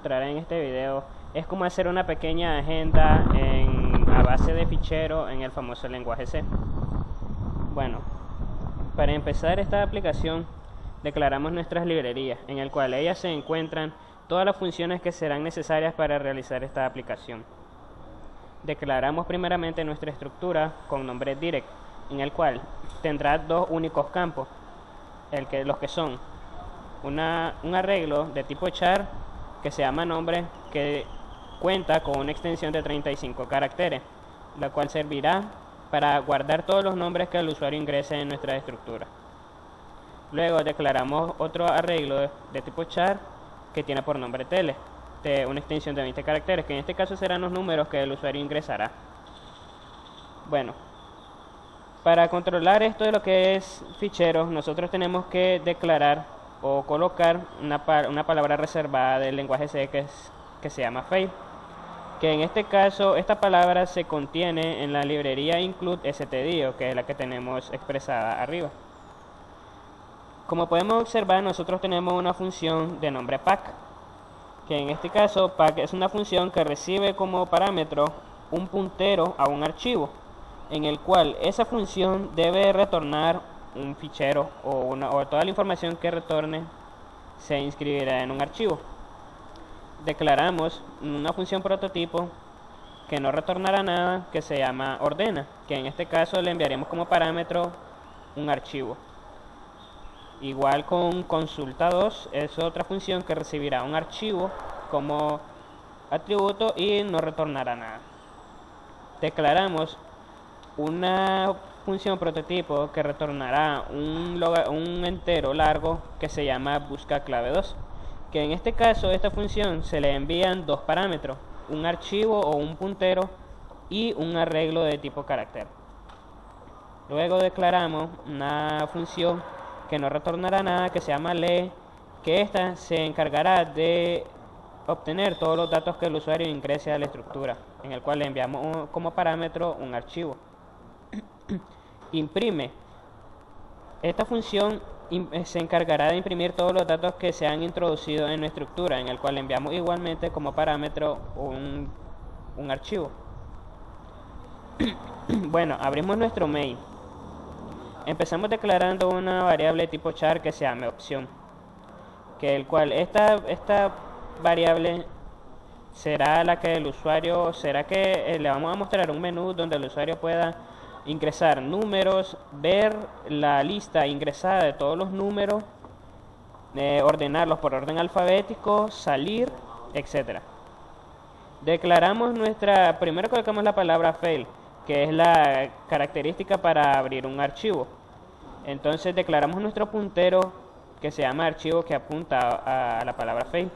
Mostrar en este video es cómo hacer una pequeña agenda a base de fichero en el famoso lenguaje C. Bueno, para empezar esta aplicación declaramos nuestras librerías, en el cual ellas se encuentran todas las funciones que serán necesarias para realizar esta aplicación. Declaramos primeramente nuestra estructura con nombre direct, en el cual tendrá dos únicos campos, los que son un arreglo de tipo char que se llama nombre, que cuenta con una extensión de 35 caracteres, la cual servirá para guardar todos los nombres que el usuario ingrese en nuestra estructura. Luego declaramos otro arreglo de tipo char que tiene por nombre tele, de una extensión de 20 caracteres, que en este caso serán los números que el usuario ingresará. Bueno, para controlar esto de lo que es ficheros, nosotros tenemos que declarar o colocar una palabra reservada del lenguaje C que se llama fail, que en este caso esta palabra se contiene en la librería include stdio, que es la que tenemos expresada arriba. Como podemos observar, nosotros tenemos una función de nombre pack, que en este caso pack es una función que recibe como parámetro un puntero a un archivo, en el cual esa función debe retornar un fichero o toda la información que retorne se inscribirá en un archivo. Declaramos una función prototipo que no retornará nada, que se llama ordena, que en este caso le enviaremos como parámetro un archivo. Igual con consulta2 es otra función que recibirá un archivo como atributo y no retornará nada. Declaramos una función prototipo que retornará un entero largo que se llama busca clave 2, que en este caso esta función se le envían dos parámetros, un archivo o un puntero y un arreglo de tipo carácter. Luego declaramos una función que no retornará nada, que se llama lee, que esta se encargará de obtener todos los datos que el usuario ingrese a la estructura, en el cual le enviamos como parámetro un archivo. Imprime. Esta función se encargará de imprimir todos los datos que se han introducido en nuestra estructura, en el cual le enviamos igualmente como parámetro un archivo. Bueno, abrimos nuestro main. Empezamos declarando una variable tipo char que se llame opción, que el cual esta variable será la que el usuario, le vamos a mostrar un menú donde el usuario pueda ingresar números, ver la lista ingresada de todos los números, ordenarlos por orden alfabético, salir, etc. Declaramos primero colocamos la palabra fail, que es la característica para abrir un archivo. Entonces declaramos nuestro puntero que se llama archivo, que apunta a la palabra fail.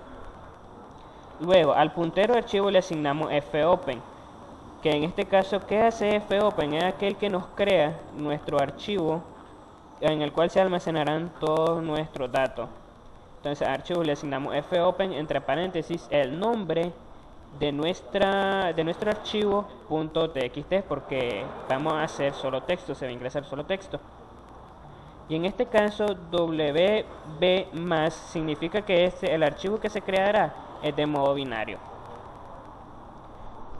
Luego al puntero archivo le asignamos fopen, que en este caso, ¿qué hace fopen? Es aquel que nos crea nuestro archivo en el cual se almacenarán todos nuestros datos. Entonces a archivo le asignamos fopen, entre paréntesis el nombre de nuestro archivo .txt, porque vamos a hacer solo texto, se va a ingresar solo texto. Y en este caso wb más significa que el archivo que se creará es de modo binario.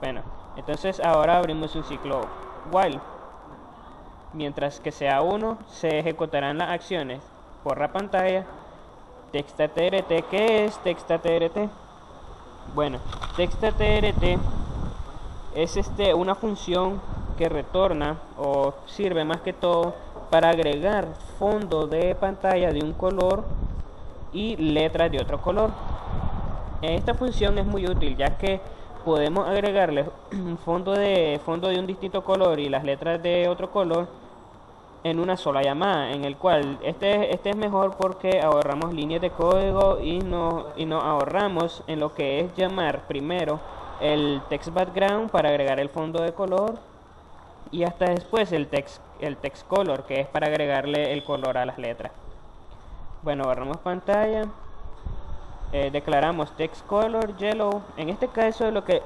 Bueno, entonces ahora abrimos un ciclo while. Mientras que sea 1, se ejecutarán las acciones por la pantalla. Textatrt. ¿Qué es textatrt? Bueno, textatrt es una función que retorna o sirve más que todo para agregar fondo de pantalla de un color y letras de otro color. Esta función es muy útil, ya que podemos agregarle un fondo de un distinto color y las letras de otro color en una sola llamada, en el cual este es mejor porque ahorramos líneas de código y nos ahorramos en lo que es llamar primero el text background para agregar el fondo de color y hasta después el text color, que es para agregarle el color a las letras. Bueno, borramos pantalla. Declaramos text color yellow. En este caso lo que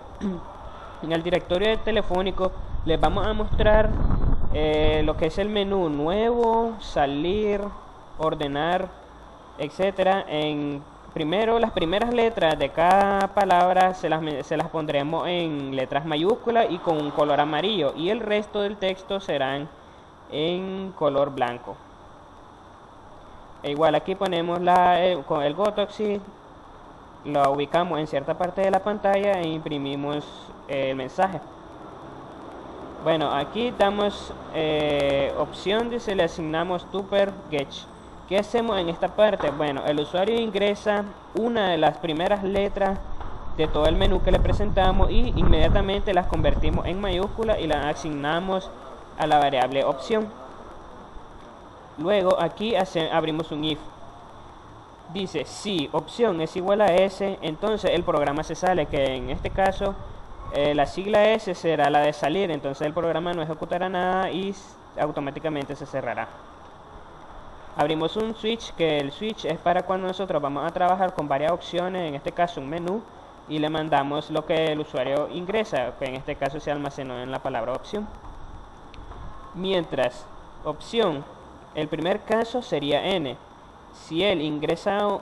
en el directorio de telefónico les vamos a mostrar lo que es el menú nuevo, salir, ordenar, etcétera, primero las primeras letras de cada palabra se las pondremos en letras mayúsculas y con un color amarillo, y el resto del texto serán en color blanco. E igual aquí ponemos con el Gotoxi, lo ubicamos en cierta parte de la pantalla e imprimimos el mensaje. Bueno, aquí damos opción, dice, le asignamos TupperGetch. ¿Qué hacemos en esta parte? Bueno, el usuario ingresa una de las primeras letras de todo el menú que le presentamos y inmediatamente las convertimos en mayúsculas y las asignamos a la variable opción. Luego aquí abrimos un if. Dice, si opción es igual a S, entonces el programa se sale, que en este caso la sigla S será la de salir, entonces el programa no ejecutará nada y automáticamente se cerrará. Abrimos un switch, que el switch es para cuando nosotros vamos a trabajar con varias opciones, en este caso un menú, y le mandamos lo que el usuario ingresa, que en este caso se almacenó en la palabra opción. Mientras opción, el primer caso sería N. Si él ingresa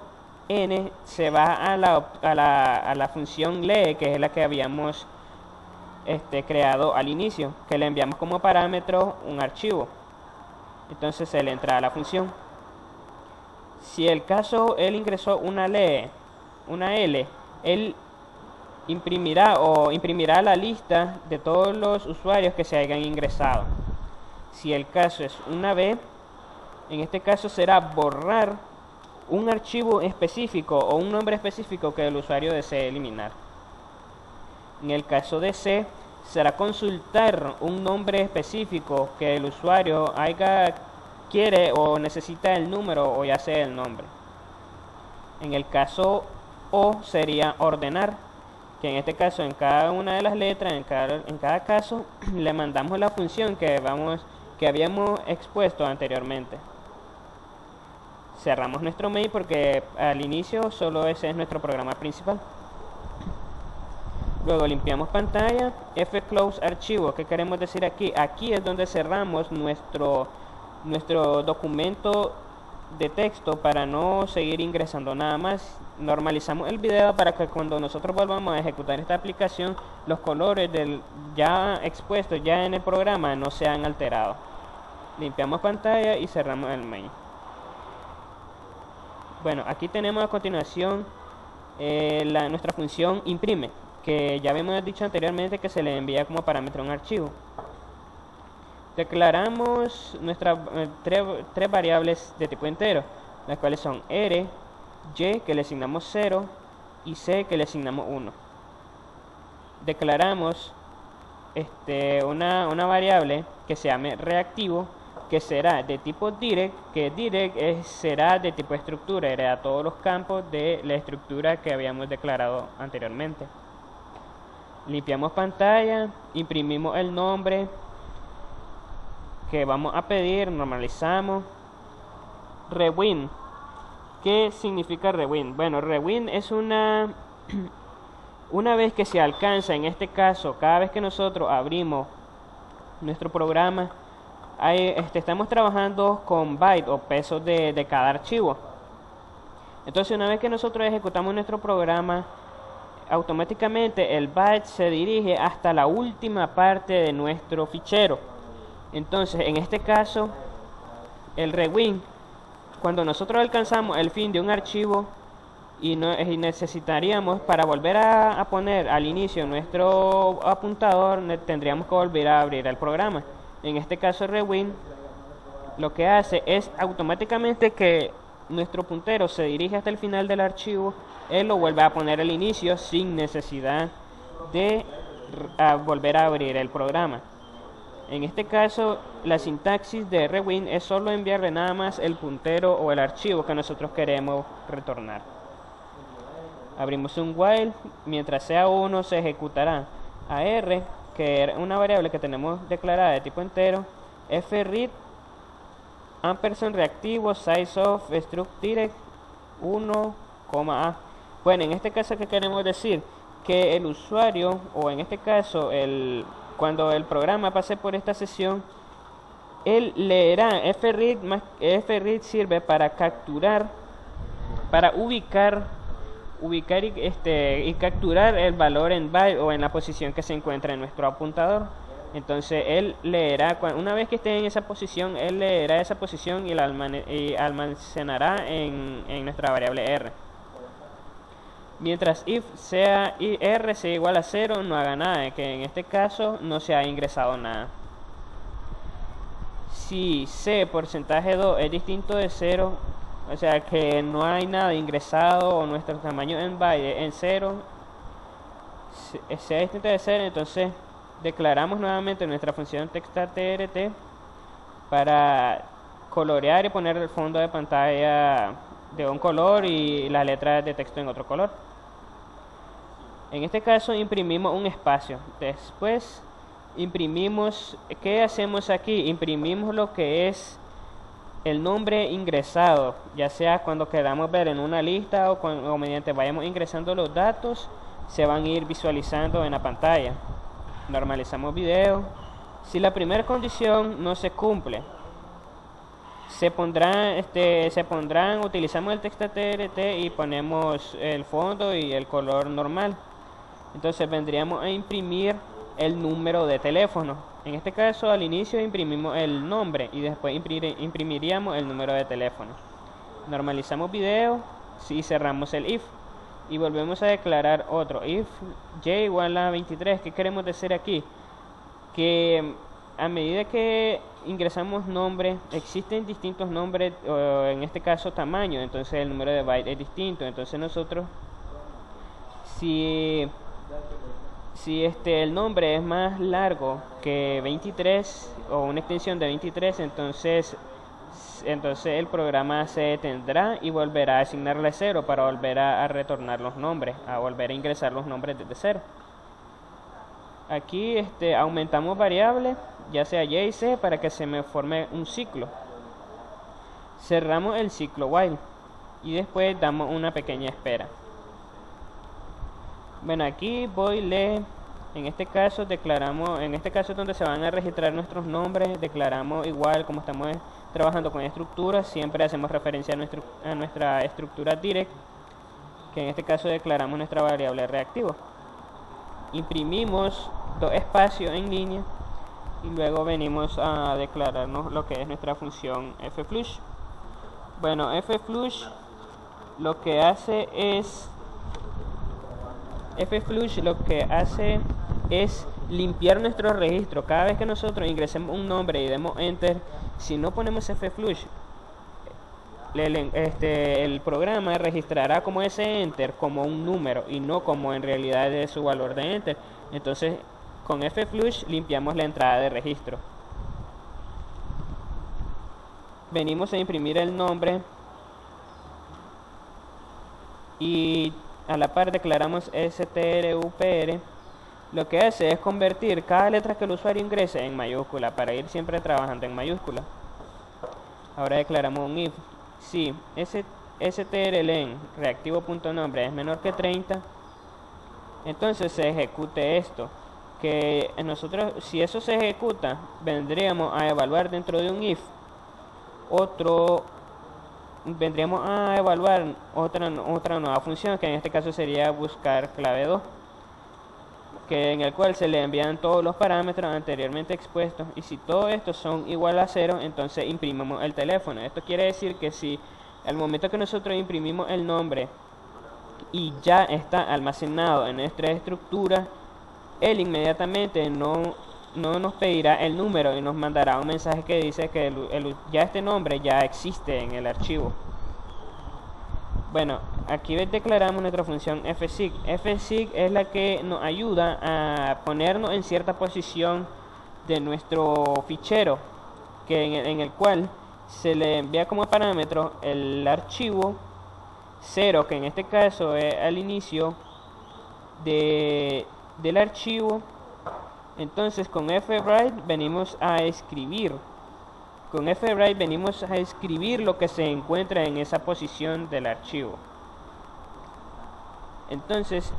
N, se va a la función lee, que es la que habíamos creado al inicio, que le enviamos como parámetro un archivo. Entonces se le entra a la función. Si el caso él ingresó una L, él imprimirá la lista de todos los usuarios que se hayan ingresado. Si el caso es una B, en este caso será borrar un archivo específico o un nombre específico que el usuario desee eliminar. En el caso de C, será consultar un nombre específico que el usuario quiere o necesita el número o ya sea el nombre. En el caso O sería ordenar, que en este caso en cada una de las letras, en cada caso le mandamos la función que habíamos expuesto anteriormente. Cerramos nuestro mail porque al inicio solo ese es nuestro programa principal. Luego limpiamos pantalla, fclose archivo. ¿Qué queremos decir aquí? Aquí es donde cerramos nuestro documento de texto para no seguir ingresando nada más. Normalizamos el video para que cuando nosotros volvamos a ejecutar esta aplicación, los colores del ya expuestos ya en el programa no sean alterados. Limpiamos pantalla y cerramos el mail. Bueno, aquí tenemos a continuación nuestra función imprime, que ya habíamos dicho anteriormente que se le envía como parámetro un archivo. Declaramos nuestras tres variables de tipo entero, las cuales son R, Y, que le asignamos 0, y C, que le asignamos 1. Declaramos una variable que se llame reactivo, que será de tipo direct, que direct será de tipo estructura, hereda todos los campos de la estructura que habíamos declarado anteriormente. Limpiamos pantalla, imprimimos el nombre que vamos a pedir, normalizamos. Rewind. ¿Qué significa rewind? Bueno, rewind es una vez que se alcanza, en este caso, cada vez que nosotros abrimos nuestro programa, estamos trabajando con bytes o pesos de cada archivo. Entonces, una vez que nosotros ejecutamos nuestro programa, automáticamente el byte se dirige hasta la última parte de nuestro fichero. Entonces, en este caso, el rewind, cuando nosotros alcanzamos el fin de un archivo y necesitaríamos, para volver a poner al inicio nuestro apuntador, tendríamos que volver a abrir el programa. En este caso, rewind lo que hace es automáticamente que nuestro puntero se dirige hasta el final del archivo, él lo vuelve a poner al inicio sin necesidad de volver a abrir el programa. En este caso, la sintaxis de rewind es solo enviarle nada más el puntero o el archivo que nosotros queremos retornar. Abrimos un while, mientras sea 1 se ejecutará a R, que es una variable que tenemos declarada de tipo entero, fread ampersand reactivo size of struct direct 1, a. Bueno, en este caso, ¿qué queremos decir? Que el usuario, o en este caso cuando el programa pase por esta sesión, él leerá fread sirve para capturar, para ubicar ubicar y capturar el valor en byte o en la posición que se encuentra en nuestro apuntador. Entonces él leerá, una vez que esté en esa posición, él leerá esa posición y la almacenará en nuestra variable r. Mientras if r sea igual a 0, no haga nada, que en este caso no se ha ingresado nada. Si c porcentaje 2 es distinto de 0, o sea que no hay nada ingresado o nuestro tamaño en byte en 0, sea distinto de 0, entonces declaramos nuevamente nuestra función textTRT para colorear y poner el fondo de pantalla de un color y las letras de texto en otro color. En este caso imprimimos un espacio. Después imprimimos, ¿qué hacemos aquí? Imprimimos lo que es el nombre ingresado, ya sea cuando queramos ver en una lista o mediante vayamos ingresando los datos, se van a ir visualizando en la pantalla. Normalizamos video. Si la primera condición no se cumple, utilizamos el textTRT y ponemos el fondo y el color normal. Entonces vendríamos a imprimir el número de teléfono. En este caso al inicio imprimimos el nombre y después imprimiríamos el número de teléfono. Normalizamos video y cerramos el if y volvemos a declarar otro if y igual a 23. ¿Qué queremos decir aquí? Que a medida que ingresamos nombre, existen distintos nombres, en este caso tamaño, entonces el número de bytes es distinto. Entonces nosotros, si el nombre es más largo que 23 o una extensión de 23, entonces el programa se detendrá y volverá a asignarle 0 para volver a retornar los nombres, a volver a ingresar los nombres desde 0. Aquí aumentamos variables, ya sea y y c, para que se me forme un ciclo. Cerramos el ciclo while y después damos una pequeña espera. Bueno, aquí en este caso declaramos, en este caso donde se van a registrar nuestros nombres, declaramos igual, como estamos trabajando con estructuras, siempre hacemos referencia a nuestra estructura direct, que en este caso declaramos nuestra variable reactivo. Imprimimos dos espacios en línea y luego venimos a declararnos lo que es nuestra función fflush. Bueno, fflush lo que hace es limpiar nuestro registro. Cada vez que nosotros ingresemos un nombre y demos enter, si no ponemos fflush, el programa registrará como ese enter como un número y no como en realidad es su valor de enter. Entonces con fflush limpiamos la entrada de registro. Venimos a imprimir el nombre y a la par declaramos strupr. Lo que hace es convertir cada letra que el usuario ingrese en mayúscula para ir siempre trabajando en mayúscula. Ahora declaramos un if. Si strlen reactivo.nombre es menor que 30, entonces se ejecute esto. Que nosotros, si eso se ejecuta, vendríamos a evaluar dentro de un if vendríamos a evaluar otra nueva función, que en este caso sería buscar clave 2, en el cual se le envían todos los parámetros anteriormente expuestos, y si todos estos son igual a 0, entonces imprimimos el teléfono. Esto quiere decir que si al momento que nosotros imprimimos el nombre y ya está almacenado en nuestra estructura, él inmediatamente no nos pedirá el número y nos mandará un mensaje que dice que ya este nombre ya existe en el archivo. Bueno, aquí declaramos nuestra función fsig. Fsig es la que nos ayuda a ponernos en cierta posición de nuestro fichero, en el cual se le envía como parámetro el archivo 0, que en este caso es al inicio del archivo. Entonces con fwrite venimos a escribir. Con fwrite venimos a escribir lo que se encuentra en esa posición del archivo. Entonces,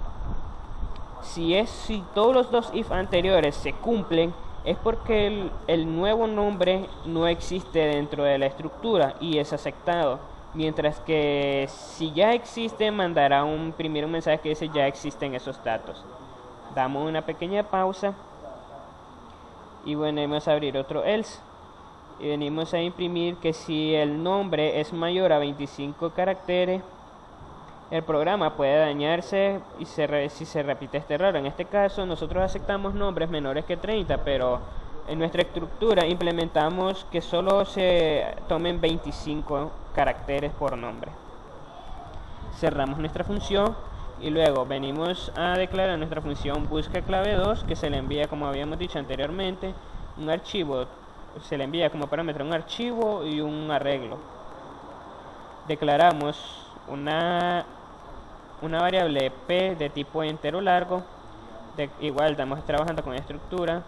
si todos los dos if anteriores se cumplen, es porque el nuevo nombre no existe dentro de la estructura y es aceptado. Mientras que si ya existe, mandará imprimir un mensaje que dice ya existen esos datos. Damos una pequeña pausa y venimos a abrir otro else. Y venimos a imprimir que si el nombre es mayor a 25 caracteres, el programa puede dañarse y si se repite este error. En este caso nosotros aceptamos nombres menores que 30, pero en nuestra estructura implementamos que solo se tomen 25 caracteres por nombre. Cerramos nuestra función y luego venimos a declarar nuestra función busca clave 2, que se le envía, como habíamos dicho anteriormente, un archivo. Se le envía como parámetro un archivo y un arreglo. Declaramos una variable p de tipo entero largo. Igual estamos trabajando con estructura.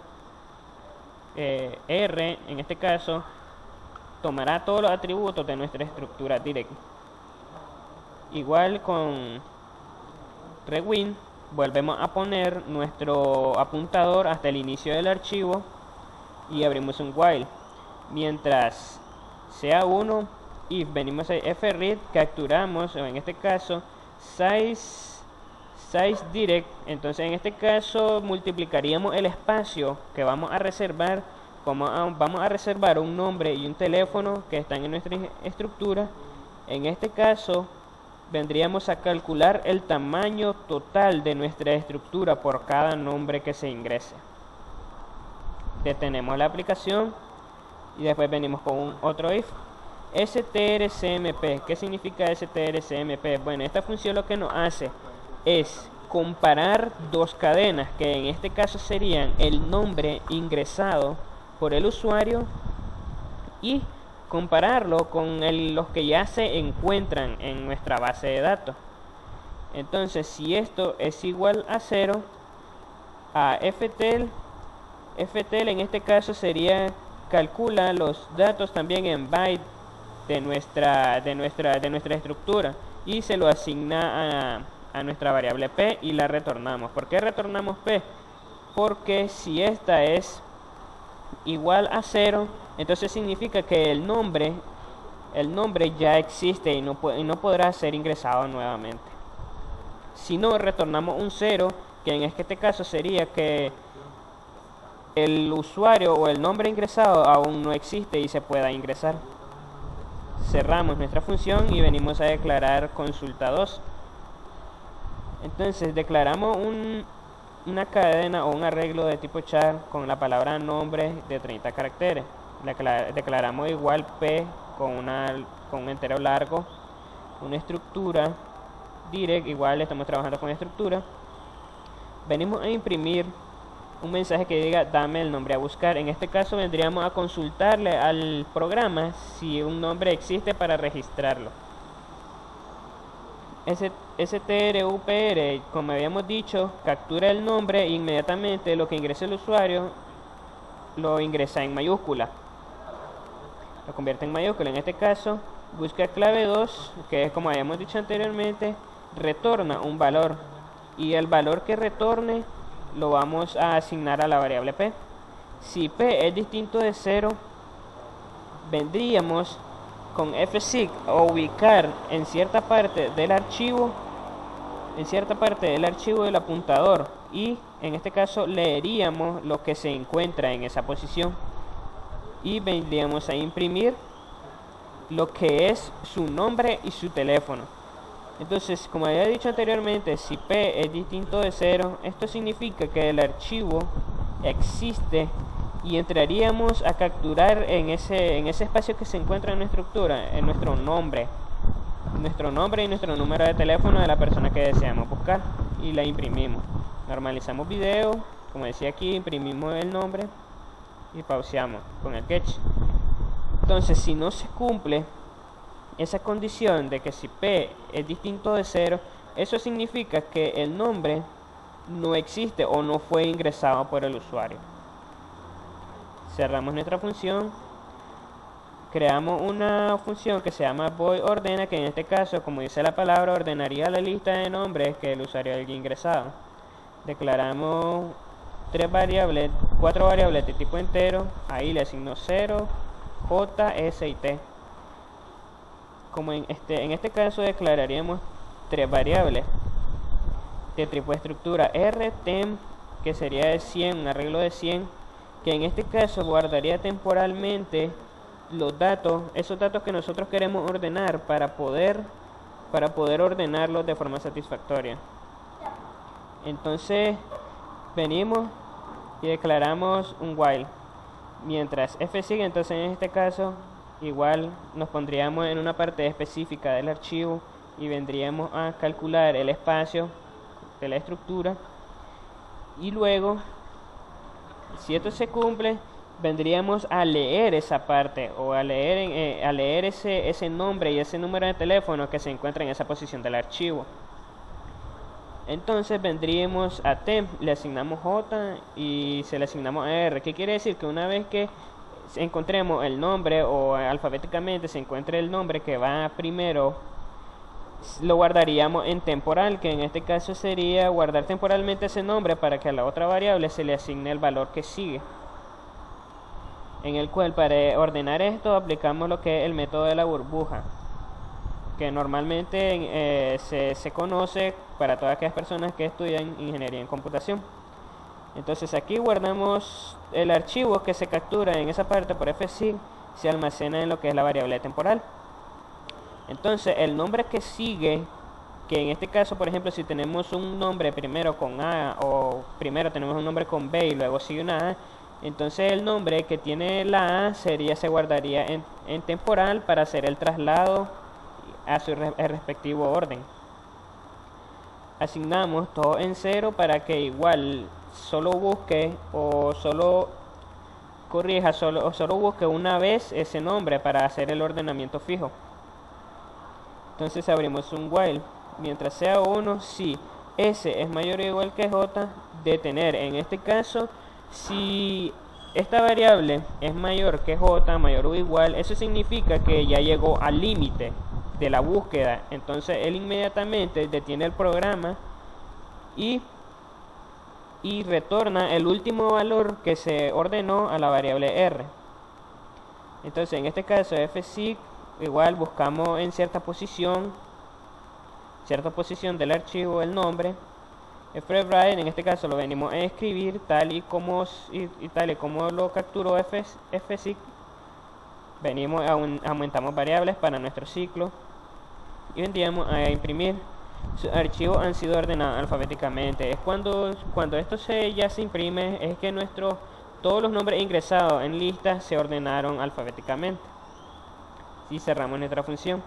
R en este caso tomará todos los atributos de nuestra estructura direct. Igual con rewind volvemos a poner nuestro apuntador hasta el inicio del archivo y abrimos un while. Mientras sea 1, if venimos a fread, capturamos, o en este caso size direct. Entonces en este caso multiplicaríamos el espacio que vamos a reservar. Vamos a reservar un nombre y un teléfono que están en nuestra estructura. En este caso vendríamos a calcular el tamaño total de nuestra estructura por cada nombre que se ingrese. Detenemos la aplicación y después venimos con otro if. strcmp. ¿Qué significa strcmp? Bueno, esta función lo que nos hace es comparar dos cadenas, que en este caso serían el nombre ingresado por el usuario y compararlo con los que ya se encuentran en nuestra base de datos. Entonces, si esto es igual a 0, a ftl en este caso sería calcula los datos también en byte de nuestra estructura y se lo asigna a nuestra variable p y la retornamos. ¿Por qué retornamos p? Porque si esta es igual a 0, entonces significa que el nombre ya existe y no podrá ser ingresado nuevamente. Si no, retornamos un 0, que en este caso sería que el usuario o el nombre ingresado aún no existe y se pueda ingresar. Cerramos nuestra función y venimos a declarar consulta 2. Entonces declaramos una cadena o un arreglo de tipo char con la palabra nombre de 30 caracteres. Declaramos igual p con un entero largo, una estructura direct, igual estamos trabajando con estructura. Venimos a imprimir un mensaje que diga dame el nombre a buscar. En este caso vendríamos a consultarle al programa si un nombre existe para registrarlo. strupr, como habíamos dicho, captura el nombre e inmediatamente lo que ingrese el usuario lo ingresa en mayúscula, lo convierte en mayúscula. En este caso busca clave 2, que es como habíamos dicho anteriormente, retorna un valor y el valor que retorne lo vamos a asignar a la variable p. Si p es distinto de 0, vendríamos con fsig a ubicar en cierta parte del archivo del apuntador y en este caso leeríamos lo que se encuentra en esa posición y vendríamos a imprimir lo que es su nombre y su teléfono. Entonces, como había dicho anteriormente, si p es distinto de 0, esto significa que el archivo existe y entraríamos a capturar en ese espacio que se encuentra en nuestra estructura, en nuestro nombre y nuestro número de teléfono de la persona que deseamos buscar y la imprimimos. Normalizamos video, como decía aquí, imprimimos el nombre y pauseamos con el catch. Entonces, si no se cumple esa condición de que si p es distinto de 0, eso significa que el nombre no existe o no fue ingresado por el usuario. Cerramos nuestra función, creamos una función que se llama void ordena, que en este caso, como dice la palabra, ordenaría la lista de nombres que el usuario haya ingresado. Declaramos 4 variables de tipo entero, ahí le asigno 0, j, s y t. como en este caso declararíamos tres variables de tipo estructura R, temp, que sería de 100, un arreglo de 100, que en este caso guardaría temporalmente los datos, esos datos que nosotros queremos ordenar para poder ordenarlos de forma satisfactoria. Entonces venimos y declaramos un while, mientras f sigue. Entonces en este caso igual nos pondríamos en una parte específica del archivo y vendríamos a calcular el espacio de la estructura, y luego, si esto se cumple, vendríamos a leer esa parte o a leer ese nombre y ese número de teléfono que se encuentra en esa posición del archivo. Entonces vendríamos a temp, le asignamos J y se le asignamos R. ¿Qué quiere decir? Que una vez que encontremos el nombre, o alfabéticamente se encuentre el nombre que va primero, lo guardaríamos en temporal, que en este caso sería guardar temporalmente ese nombre para que a la otra variable se le asigne el valor que sigue, en el cual para ordenar esto aplicamos lo que es el método de la burbuja, que normalmente se conoce para todas aquellas personas que estudian ingeniería en computación. Entonces aquí guardamos el archivo que se captura en esa parte por fsig, se almacena en lo que es la variable temporal. Entonces el nombre que sigue, que en este caso por ejemplo si tenemos un nombre primero con A, o primero tenemos un nombre con B y luego sigue una A, entonces el nombre que tiene la A se guardaría en temporal para hacer el traslado a su respectivo orden. Asignamos todo en 0 para que igual solo busque o solo corrija o solo busque una vez ese nombre para hacer el ordenamiento fijo. Entonces abrimos un while, mientras sea 1, si S es mayor o igual que J, detener. En este caso, si esta variable es mayor que J, mayor o igual, eso significa que ya llegó al límite de la búsqueda. Entonces él inmediatamente detiene el programa y retorna el último valor que se ordenó a la variable R. Entonces en este caso fsig igual buscamos en cierta posición del archivo el nombre. fwrite en este caso lo venimos a escribir tal y como lo capturó fsig. Venimos aumentamos variables para nuestro ciclo y vendríamos a imprimir. Sus archivos han sido ordenados alfabéticamente. Es cuando esto ya se imprime, es que todos los nombres ingresados en lista se ordenaron alfabéticamente. Y cerramos nuestra función.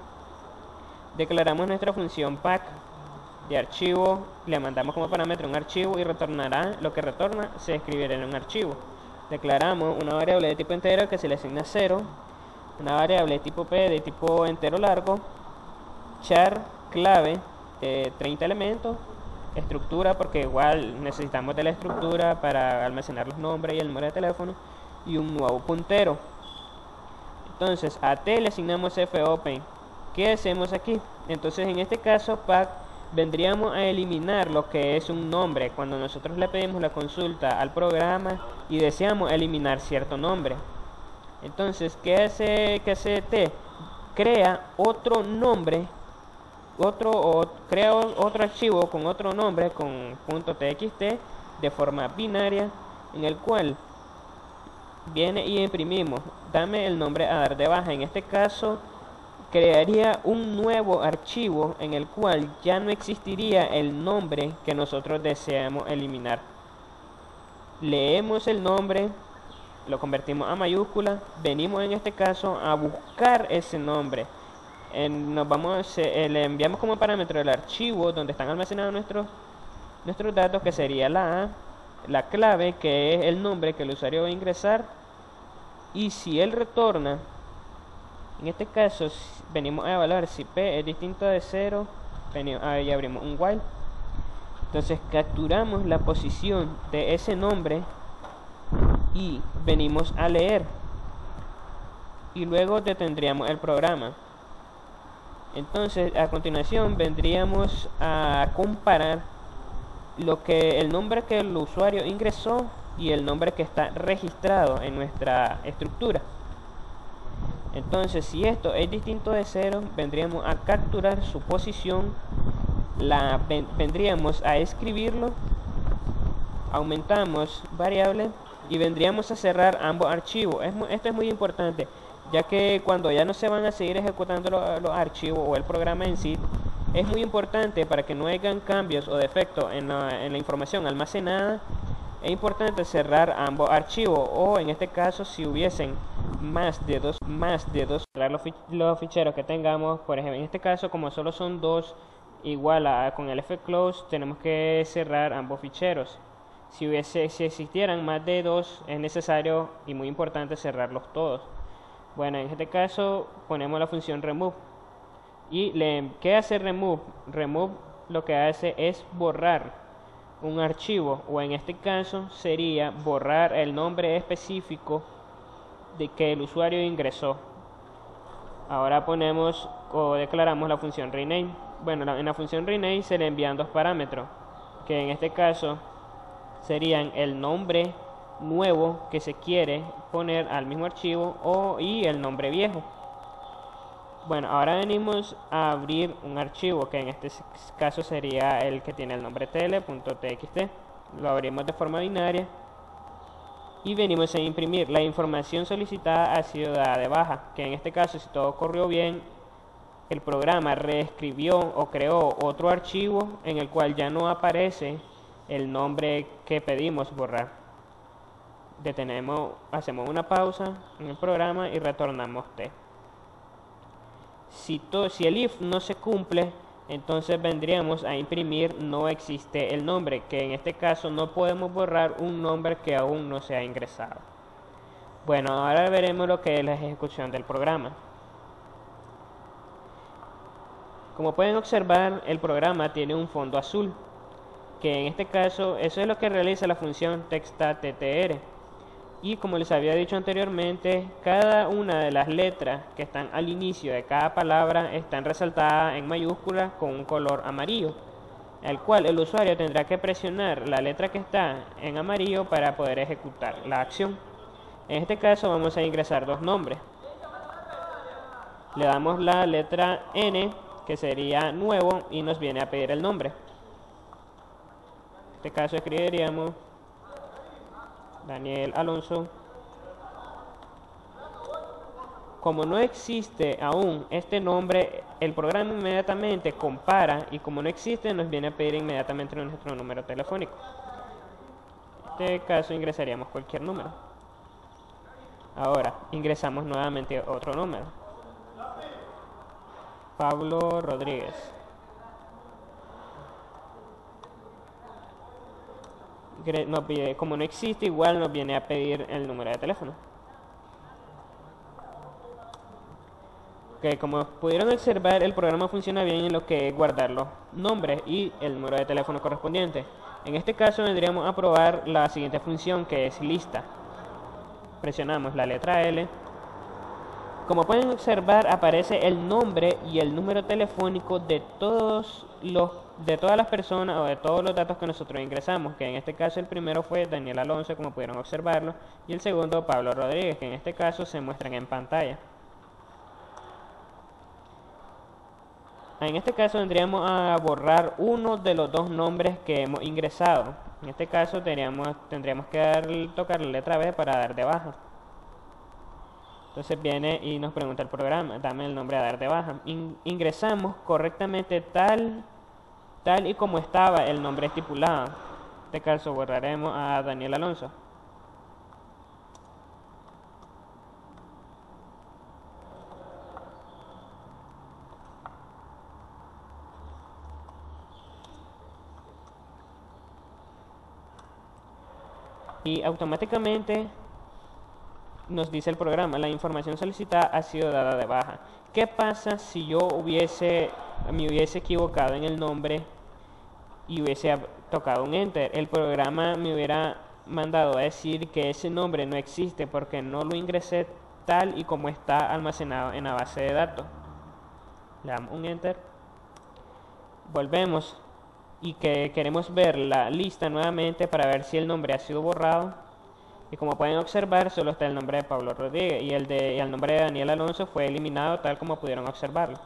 Declaramos nuestra función pack de archivo, le mandamos como parámetro un archivo y retornará lo que retorna, se escribirá en un archivo. Declaramos una variable de tipo entero que se le asigna 0, una variable de tipo p de tipo entero largo, char clave de 30 elementos, estructura porque igual necesitamos de la estructura para almacenar los nombres y el número de teléfono, y un nuevo puntero. Entonces a t le asignamos fopen. ¿Qué hacemos aquí? Entonces en este caso pack vendríamos a eliminar lo que es un nombre cuando nosotros le pedimos la consulta al programa y deseamos eliminar cierto nombre. Entonces ¿qué hace t? Crea otro nombre, crea otro archivo con otro nombre con .txt de forma binaria, en el cual viene y imprimimos, dame el nombre a dar de baja. En este caso crearía un nuevo archivo en el cual ya no existiría el nombre que nosotros deseamos eliminar. Leemos el nombre, lo convertimos a mayúscula, venimos en este caso a buscar ese nombre. Le enviamos como parámetro el archivo donde están almacenados nuestros datos, que sería la A, la clave que es el nombre que el usuario va a ingresar, y si él retorna, en este caso venimos a evaluar si P es distinto de 0, ahí abrimos un while. Entonces capturamos la posición de ese nombre y venimos a leer y luego detendríamos el programa. Entonces a continuación vendríamos a comparar el nombre que el usuario ingresó y el nombre que está registrado en nuestra estructura. Entonces, si esto es distinto de 0, vendríamos a capturar su posición, vendríamos a escribirlo, aumentamos variable y vendríamos a cerrar ambos archivos. Esto es muy importante, ya que cuando ya no se van a seguir ejecutando los archivos o el programa en sí, es muy importante para que no hayan cambios o defectos en la información almacenada. Es importante cerrar ambos archivos, o en este caso si hubiesen más de dos los ficheros que tengamos. Por ejemplo, en este caso, como solo son dos, igual con el fclose tenemos que cerrar ambos ficheros. Si existieran más de dos, es necesario y muy importante cerrarlos todos. Bueno, en este caso ponemos la función remove. ¿Y qué hace remove? Remove lo que hace es borrar un archivo, o en este caso sería borrar el nombre específico de que el usuario ingresó. Ahora ponemos o declaramos la función rename. Bueno, en la función rename se le envían dos parámetros, que en este caso serían el nombre nuevo que se quiere poner al mismo archivo y el nombre viejo. Bueno, ahora venimos a abrir un archivo, que en este caso sería el que tiene el nombre tele.txt. Lo abrimos de forma binaria y venimos a imprimir. La información solicitada ha sido dada de baja, que en este caso, si todo corrió bien, el programa reescribió o creó otro archivo en el cual ya no aparece el nombre que pedimos borrar. Hacemos una pausa en el programa y retornamos T. Si el if no se cumple, entonces vendríamos a imprimir no existe el nombre, que en este caso no podemos borrar un nombre que aún no se ha ingresado. Bueno, ahora veremos lo que es la ejecución del programa. Como pueden observar, el programa tiene un fondo azul, que en este caso eso es lo que realiza la función textttr. Y como les había dicho anteriormente, cada una de las letras que están al inicio de cada palabra están resaltadas en mayúsculas con un color amarillo, el cual el usuario tendrá que presionar la letra que está en amarillo para poder ejecutar la acción. En este caso vamos a ingresar dos nombres. Le damos la letra N, que sería nuevo, y nos viene a pedir el nombre. En este caso escribiríamos Daniel Alonso. Como no existe aún este nombre, el programa inmediatamente compara, y como no existe, nos viene a pedir inmediatamente nuestro número telefónico. En este caso ingresaríamos cualquier número. Ahora ingresamos nuevamente otro número, Pablo Rodríguez. Como no existe, igual nos viene a pedir el número de teléfono. Como pudieron observar, el programa funciona bien en lo que es guardar los nombres y el número de teléfono correspondiente. En este caso vendríamos a probar la siguiente función, que es lista. Presionamos la letra L. Como pueden observar, aparece el nombre y el número telefónico de todas las personas o de todos los datos que nosotros ingresamos, que en este caso el primero fue Daniel Alonso, como pudieron observarlo, y el segundo Pablo Rodríguez, que en este caso se muestran en pantalla. En este caso vendríamos a borrar uno de los dos nombres que hemos ingresado. En este caso tendríamos que tocar la letra B para dar de baja. Entonces viene y nos pregunta el programa, dame el nombre a dar de baja. Ingresamos correctamente tal y como estaba el nombre estipulado. En este caso borraremos a Daniel Alonso. Y automáticamente nos dice el programa, la información solicitada ha sido dada de baja. ¿Qué pasa si yo me hubiese equivocado en el nombre y hubiese tocado un enter? El programa me hubiera mandado a decir que ese nombre no existe porque no lo ingresé tal y como está almacenado en la base de datos. Le damos un enter, volvemos y que queremos ver la lista nuevamente para ver si el nombre ha sido borrado. Y como pueden observar, solo está el nombre de Pablo Rodríguez y el nombre de Daniel Alonso fue eliminado tal como pudieron observarlo.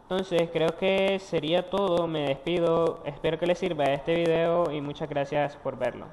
Entonces creo que sería todo, me despido, espero que les sirva este video y muchas gracias por verlo.